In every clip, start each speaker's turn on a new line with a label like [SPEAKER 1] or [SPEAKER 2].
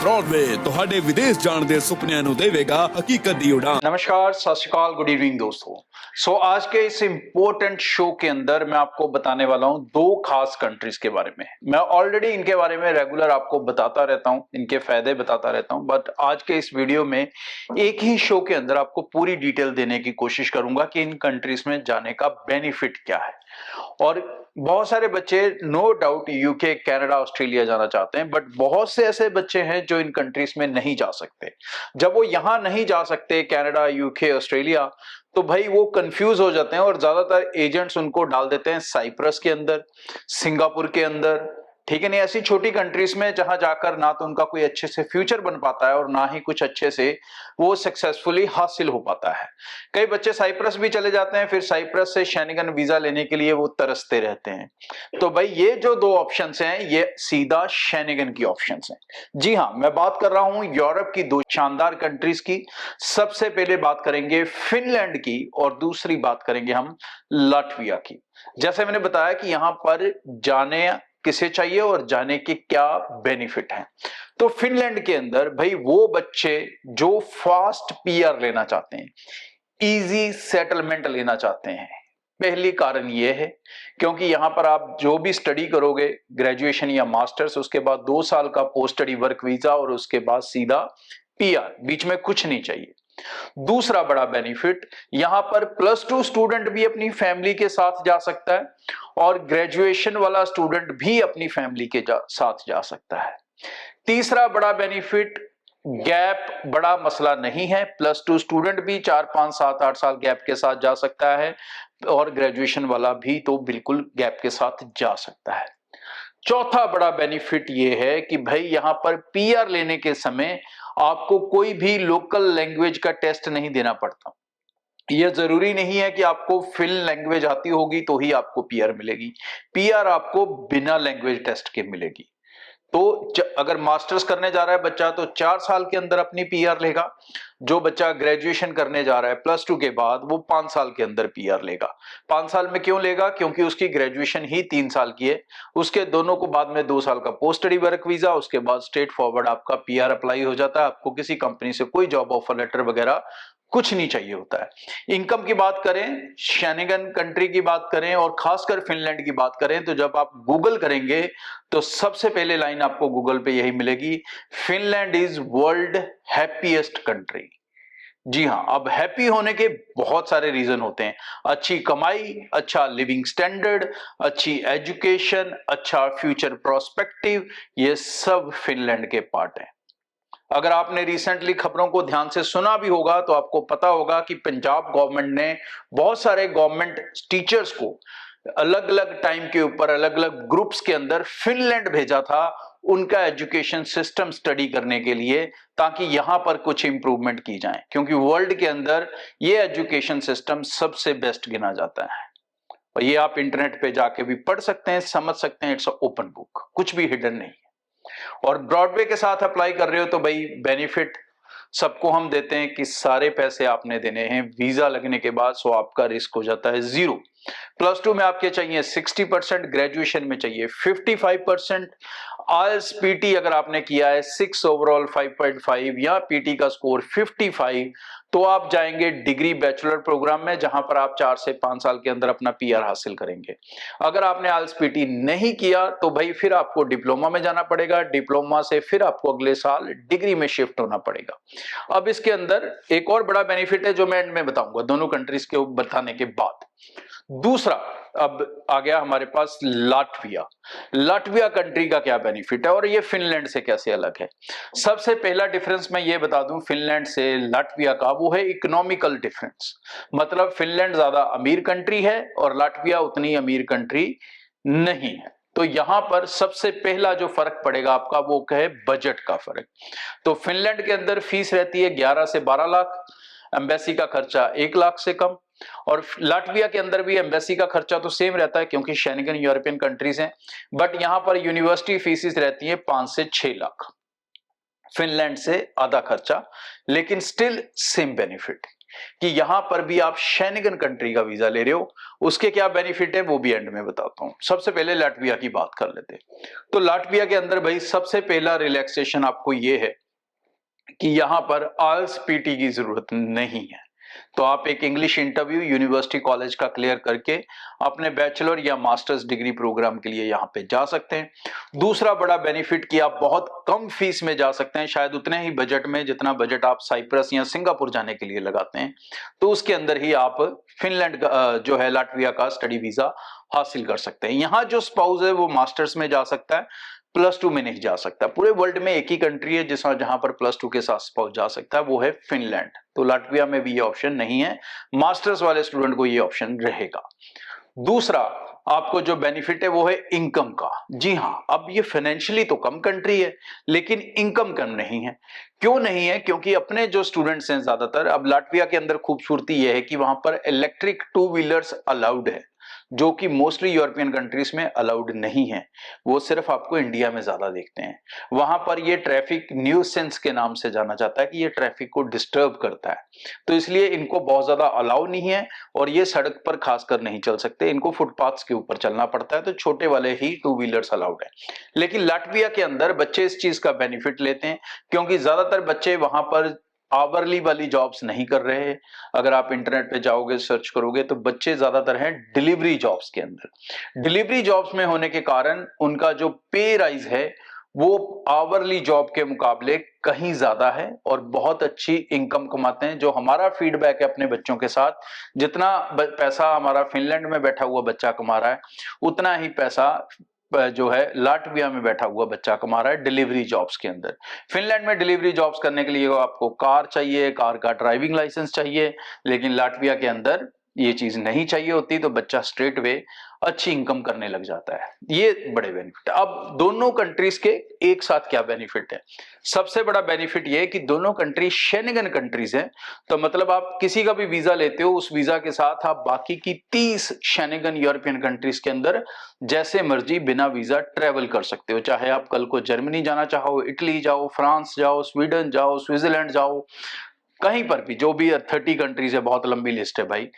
[SPEAKER 1] Broadway ਤੁਹਾਡੇ ਵਿਦੇਸ਼ ਜਾਣ ਦੇ ਸੁਪਨਿਆਂ ਨੂੰ ਦੇਵੇਗਾ ਹਕੀਕਤ ਦੀ ਉਡਾਨ।
[SPEAKER 2] नमस्कार, सत श्री अकाल, गुड इवनिंग दोस्तों। आज के इस इंपॉर्टेंट शो के अंदर मैं आपको बताने वाला हूं दो खास कंट्रीज के बारे में। मैं ऑलरेडी इनके बारे में रेगुलर आपको बताता रहता हूं, इनके फायदे बताता रहता हूं, बट आज के इस वीडियो में एक ही शो के अंदर आपको पूरी डिटेल देने की कोशिश करूंगा कि इन कंट्रीज में जाने का बेनिफिट क्या है। और बहुत सारे बच्चे no doubt UK, Canada, Australia जाना चाहते हैं, बट बहुत से ऐसे बच्चे हैं जो इन कंट्रीज में नहीं जा सकते। जब वो यहां नहीं जा सकते, कनाडा, यूके, ऑस्ट्रेलिया, तो भाई वो कंफ्यूज हो जाते हैं और ज्यादातर एजेंट्स उनको डाल देते हैं साइप्रस के अंदर, सिंगापुर के अंदर, ठीक है नहीं, ऐसी छोटी कंट्रीज में जहां जाकर ना तो उनका कोई अच्छे से फ्यूचर बन पाता है और ना ही कुछ अच्छे से वो सक्सेसफुली हासिल हो पाता है। कई बच्चे साइप्रस भी चले जाते हैं, फिर साइप्रस से शेनिगन वीजा लेने के लिए वो तरसते रहते हैं। तो भाई ये जो दो ऑप्शंस हैं, ये सीधा शेनिगन की ऑप्शंस हैं। जी हाँ, मैं बात कर रहा हूं यूरोप की दो शानदार कंट्रीज की। सबसे पहले बात करेंगे फिनलैंड की और दूसरी बात करेंगे हम लाटविया की। जैसे मैंने बताया कि यहां पर जाने किसे चाहिए और जाने के क्या बेनिफिट हैं। तो फिनलैंड के अंदर भाई वो बच्चे जो फास्ट पीआर लेना चाहते हैं, इजी सेटलमेंट लेना चाहते हैं, पहली कारण यह है क्योंकि यहां पर आप जो भी स्टडी करोगे, ग्रेजुएशन या मास्टर्स, उसके बाद 2 साल का पोस्ट स्टडी वर्क वीजा और उसके बाद सीधा पीआर, बीच में कुछ नहीं चाहिए। दूसरा बड़ा बेनिफिट, यहां पर +2 स्टूडेंट भी अपनी फैमिली के साथ जा सकता है और ग्रेजुएशन वाला स्टूडेंट भी अपनी फैमिली के साथ जा सकता है। तीसरा बड़ा बेनिफिट, गैप बड़ा मसला नहीं है। +2 स्टूडेंट भी 4, 5, 7, 8 साल गैप के साथ जा सकता है और ग्रेजुएशन वाला भी तो बिल्कुल गैप के साथ जा सकता है। चौथा बड़ा बेनिफिट यह है कि भाई यहां पर पीआर लेने के समय आपको कोई भी लोकल लैंग्वेज का टेस्ट नहीं देना पड़ता। यह जरूरी नहीं है कि आपको फिन लैंग्वेज आती होगी तो ही आपको पीआर मिलेगी। पीआर आपको बिना लैंग्वेज टेस्ट के मिलेगी। तो अगर मास्टर्स करने जा रहा है बच्चा तो 4 साल के अंदर अपनी पीआर लेगा। जो बच्चा ग्रेजुएशन करने जा रहा है +2 के बाद, वो 5 साल के अंदर पीआर लेगा। 5 साल में क्यों लेगा? क्योंकि उसकी ग्रेजुएशन ही 3 साल की है। उसके दोनों को बाद में 2 साल का पोस्ट स्टडी वर्क वीजा, उसके बाद स्ट्रेट फॉरवर्ड आपका पीआर अप्लाई हो जाता है। आपको किसी कंपनी से कोई जॉब ऑफर लेटर वगैरह कुछ नहीं चाहिए होता है। इनकम की बात करें, शेनिगन कंट्री की बात करें और खासकर फिनलैंड की बात करें, तो जब आप गूगल करेंगे तो सबसे पहले लाइन आपको गूगल पे यही मिलेगी, Finland is world happiest country. जी हां, अब हैप्पी होने के बहुत सारे रीजन होते हैं। अच्छी कमाई, अच्छा लिविंग स्टैंडर्ड, अच्छी एजुकेशन, अच्छा फ्यूचर प्रोस्पेक्टिव, ये सब फिनलैंड के पार्ट हैं। अगर आपने रिसेंटली खबरों को ध्यान से सुना भी होगा तो आपको पता होगा कि पंजाब गवर्नमेंट ने बहुत सारे गवर्नमेंट टीचर्स को अलग अलग टाइम के ऊपर अलग अलग ग्रुप्स के अंदर फिनलैंड भेजा था उनका एजुकेशन सिस्टम स्टडी करने के लिए, ताकि यहां पर कुछ इंप्रूवमेंट की जाए, क्योंकि वर्ल्ड के अंदर ये एजुकेशन सिस्टम सबसे बेस्ट गिना जाता है। और ये आप इंटरनेट पे जाके भी पढ़ सकते हैं, समझ सकते हैं, इट्स ओपन बुक, कुछ भी हिडन नहीं है। और ब्रॉडवे के साथ अप्लाई कर रहे हो तो भाई बेनिफिट सबको हम देते हैं कि सारे पैसे आपने देने हैं वीजा लगने के बाद, सो आपका रिस्क हो जाता है 0। +2 में आपके चाहिए 60%, ग्रेजुएशन में चाहिए 55%। आईएलटीएस पीटी अगर आपने किया है 6 ओवरऑल 5.5 या पीटी का स्कोर 55, तो आप जाएंगे डिग्री बैचलर प्रोग्राम में, जहां पर आप 4 से 5 साल के अंदर अपना पीआर हासिल करेंगे। अगर आपने आईएलटीएस पीटी नहीं किया तो भाई फिर आपको डिप्लोमा में जाना पड़ेगा, डिप्लोमा से फिर आपको अगले साल डिग्री में शिफ्ट होना पड़ेगा। अब इसके अंदर एक और बड़ा बेनिफिट है जो मैं एंड में बताऊंगा दोनों कंट्रीज के बताने के बाद। दूसरा, अब आ गया हमारे पास लाटविया। लाटविया कंट्री का क्या बेनिफिट है और ये फिनलैंड से कैसे अलग है? सबसे पहला डिफरेंस मैं ये बता दूं फिनलैंड से लाटविया का, वो है इकोनॉमिकल डिफरेंस। मतलब फिनलैंड ज्यादा अमीर कंट्री है और लाटविया उतनी अमीर कंट्री नहीं है। तो यहां पर सबसे पहला जो फर्क पड़ेगा आपका वो है बजट का फर्क। तो फिनलैंड के अंदर फीस रहती है 11 से 12 लाख, एम्बेसी का खर्चा 1 लाख से कम। और लाटविया के अंदर भी एम्बेसी का खर्चा तो सेम रहता है क्योंकि शेनिगन यूरोपियन कंट्रीज हैं, बट यहां पर यूनिवर्सिटी फीसिस रहती है 5 से 6 लाख, फिनलैंड से आधा खर्चा, लेकिन स्टिल सेम बेनिफिट। कि यहां पर भी आप शेंगन कंट्री का वीजा ले रहे हो, उसके क्या बेनिफिट है वो भी एंड में बताता हूं। सबसे पहले लाटविया की बात कर लेते हैं। तो लाटविया के अंदर भाई सबसे पहला रिलैक्सेशन आपको ये है कि यहां पर आइल्स पीटी की जरूरत नहीं है। तो आप एक इंग्लिश इंटरव्यू यूनिवर्सिटी कॉलेज का क्लियर करके अपने बैचलर या मास्टर्स डिग्री प्रोग्राम के लिए यहां पे जा सकते हैं। दूसरा बड़ा बेनिफिट कि आप बहुत कम फीस में जा सकते हैं, शायद उतने ही बजट में जितना बजट आप साइप्रस या सिंगापुर जाने के लिए लगाते हैं, तो उसके अंदर ही आप फिनलैंड जो है लाटविया का स्टडी वीजा हासिल कर सकते हैं। यहां जो स्पाउस है वो मास्टर्स में जा सकता है, +2 में नहीं जा सकता। पूरे वर्ल्ड में एक ही कंट्री है जहां पर +2 के साथ स्पाउस जा सकता है, वो है फिनलैंड। तो लाटविया में भी ये ऑप्शन नहीं है, मास्टर्स वाले स्टूडेंट को ये ऑप्शन रहेगा। दूसरा आपको जो बेनिफिट है वो है इनकम का। जी हां, अब ये फाइनेंशियली तो कम कंट्री है लेकिन इनकम कम नहीं है। क्यों नहीं है? क्योंकि अपने जो स्टूडेंट्स हैं ज्यादातर, अब लाटविया के अंदर खूबसूरती यह है कि वहां पर इलेक्ट्रिक 2 व्हीलर्स अलाउड है, जो कि मोस्टली यूरोपियन कंट्रीज में अलाउड नहीं है। वो सिर्फ आपको इंडिया में ज्यादा देखते हैं। वहां पर ये ट्रैफिक न्यूसेंस के नाम से जाना जाता है कि ये ट्रैफिक को डिस्टर्ब करता है, तो इसलिए इनको बहुत ज्यादा अलाउ नहीं है और ये सड़क पर खासकर नहीं चल सकते, इनको फुटपाथ्स के ऊपर चलना पड़ता है। तो छोटे वाले ही 2 व्हीलर्स अलाउड है। लेकिन लाटविया के अंदर बच्चे इस चीज का बेनिफिट लेते हैं क्योंकि ज्यादातर बच्चे वहां पर आवरली वाली जॉब्स नहीं कर रहे हैं। अगर आप इंटरनेट पे जाओगे, सर्च करोगे, तो बच्चे ज्यादातर हैं डिलीवरी जॉब्स के अंदर। डिलीवरी जॉब्स में होने के कारण उनका जो पे राइज है वो आवरली जॉब के मुकाबले कहीं ज्यादा है और बहुत अच्छी इनकम कमाते हैं। जो हमारा फीडबैक है अपने बच्चों के साथ, जितना पैसा हमारा फिनलैंड में बैठा हुआ बच्चा कमा रहा है, उतना ही पैसा जो है लाटविया में बैठा हुआ बच्चा कमा रहा है डिलीवरी जॉब्स के अंदर। फिनलैंड में डिलीवरी जॉब्स करने के लिए आपको कार चाहिए, कार का ड्राइविंग लाइसेंस चाहिए, लेकिन लाटविया के अंदर ये चीज नहीं चाहिए होती, तो बच्चा स्ट्रेट वे अच्छी इनकम करने लग जाता है। ये बड़े बेनिफिट। अब दोनों कंट्रीज के एक साथ क्या बेनिफिट है? सबसे बड़ा बेनिफिट ये है कि दोनों कंट्री शेंगन कंट्रीज हैं, तो मतलब आप किसी का भी वीजा लेते हो, उस वीजा के साथ आप बाकी की 30 शेंगन यूरोपियन कंट्रीज के अंदर जैसे मर्जी बिना वीजा ट्रेवल कर सकते हो। चाहे आप कल को जर्मनी जाना चाहो, इटली जाओ, फ्रांस जाओ, स्वीडन जाओ, स्विट्जरलैंड जाओ, कहीं पर भी, जो भी 30 कंट्रीज है, बहुत लंबी लिस्ट है भाई,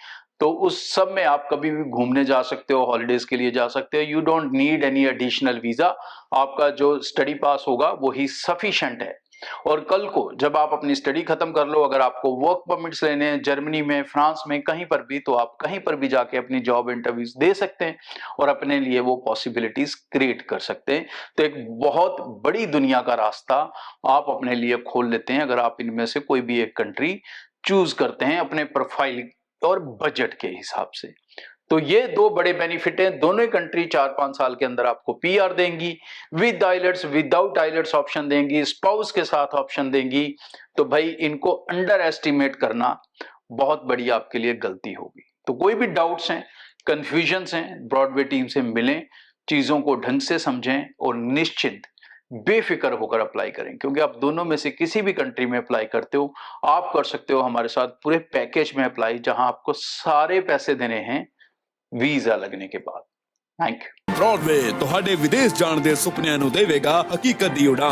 [SPEAKER 2] तो उस सब में आप कभी भी घूमने जा सकते हो, हॉलिडेज के लिए जा सकते हो। You don't need any additional visa, आपका जो स्टडी पास होगा वही सफिशिएंट है। और कल को जब आप अपनी स्टडी खत्म कर लो, अगर आपको वर्क परमिट्स लेने हैं जर्मनी में, फ्रांस में, कहीं पर भी, तो आप कहीं पर भी जाके अपनी जॉब इंटरव्यूज दे सकते हैं और अपने लिए वो पॉसिबिलिटीज क्रिएट कर सकते हैं। तो एक बहुत बड़ी दुनिया का रास्ता आप अपने लिए खोल लेते हैं अगर आप इनमें से कोई भी एक कंट्री चूज करते हैं अपने प्रोफाइल और बजट के हिसाब से। तो ये दो बड़े बेनिफिट हैं। दोनों ही कंट्री 4-5 साल के अंदर आपको पीआर देंगी, with IELTS, without IELTS option देंगी, स्पाउस के साथ ऑप्शन देंगी। तो भाई इनको अंडर एस्टिमेट करना बहुत बड़ी आपके लिए गलती होगी। तो कोई भी डाउट्स हैं, कंफ्यूजन्स हैं, ब्रॉडवे टीम से मिलें, चीजों को ढंग से समझें और निश्चिंत बेफिक्र होकर अप्लाई करें, क्योंकि आप दोनों में से किसी भी कंट्री में अप्लाई करते हो, आप कर सकते हो हमारे साथ पूरे पैकेज में अप्लाई, जहां आपको सारे पैसे देने हैं ਵੀਜ਼ਾ ਲੱਗਣੇ के बाद। Thank you.
[SPEAKER 1] ब्रॉडवे ਤੁਹਾਡੇ ਵਿਦੇਸ਼ ਜਾਣ ਦੇ ਸੁਪਨਿਆਂ ਨੂੰ ਦੇਵੇਗਾ ਹਕੀਕਤ ਦੀ ਉਡਾਨ।